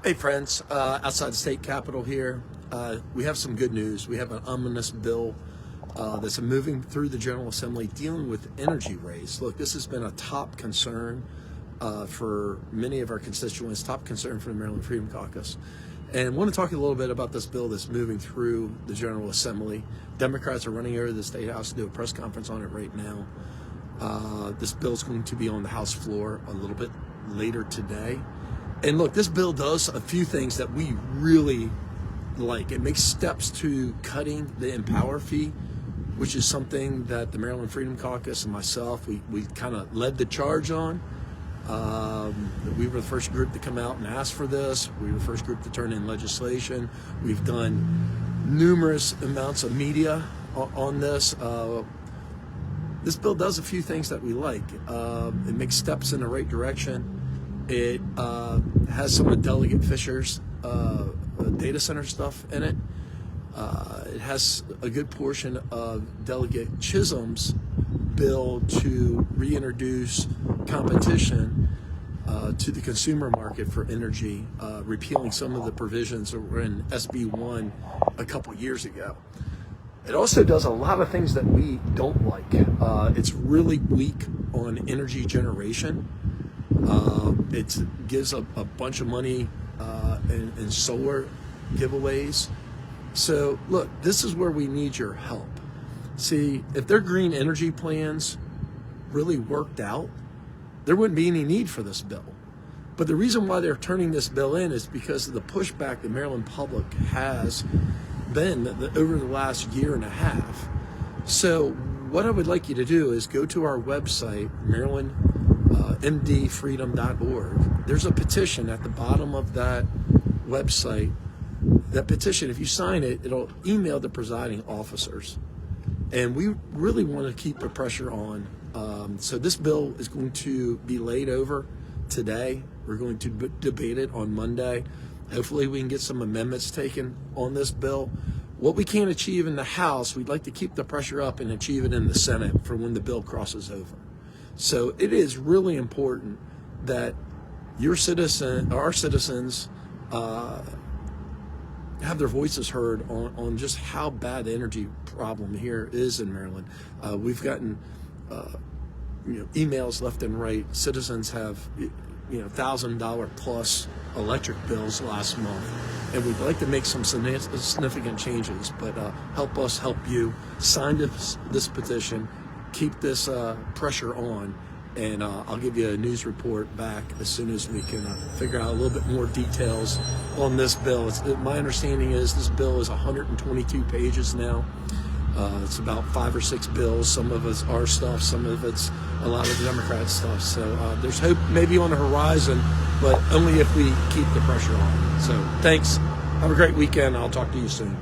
Hey friends, outside the state capitol here, we have some good news. We have an omnibus bill that's moving through the General Assembly dealing with energy rates. Look, this has been a top concern for many of our constituents, top concern for the Maryland Freedom Caucus. And I want to talk a little bit about this bill that's moving through the General Assembly. Democrats are running over to the State House to do a press conference on it right now. This bill is going to be on the House floor a little bit later today. And look, this bill does a few things that we really like. It makes steps to cutting the Empower fee, which is something that the Maryland Freedom Caucus and myself, we kind of led the charge on. We were the first group to come out and ask for this. We were the first group to turn in legislation. We've done numerous amounts of media on this. This bill does a few things that we like. It makes steps in the right direction. It has some of Delegate Fisher's data center stuff in it. It has a good portion of Delegate Chisholm's bill to reintroduce competition to the consumer market for energy, repealing some of the provisions that were in SB 1 a couple years ago. It also does a lot of things that we don't like. It's really weak on energy generation. It gives a bunch of money in solar giveaways. So look, this is where we need your help. See, if their green energy plans really worked out, there wouldn't be any need for this bill. But the reason why they're turning this bill in is because of the pushback the Maryland public has been over the last year and a half. So what I would like you to do is go to our website, mdfreedom.org. There's a petition at the bottom of that website. That petition, if you sign it, it'll email the presiding officers. And we really want to keep the pressure on. So this bill is going to be laid over today. We're going to debate it on Monday. Hopefully we can get some amendments taken on this bill. What we can't achieve in the House, we'd like to keep the pressure up and achieve it in the Senate for when the bill crosses over. So it is really important that our citizens have their voices heard on just how bad the energy problem here is in Maryland. We've gotten emails left and right. Citizens have $1,000 plus electric bills last month, and we'd like to make some significant changes. But help us help you. Sign this petition. Keep this pressure on, and I'll give you a news report back as soon as we can figure out a little bit more details on this bill. My understanding is this bill is 122 pages now. It's about 5 or 6 bills. Some of it's our stuff, some of it's a lot of the Democrat stuff. So there's hope maybe on the horizon, but only if we keep the pressure on. So thanks. Have a great weekend. I'll talk to you soon.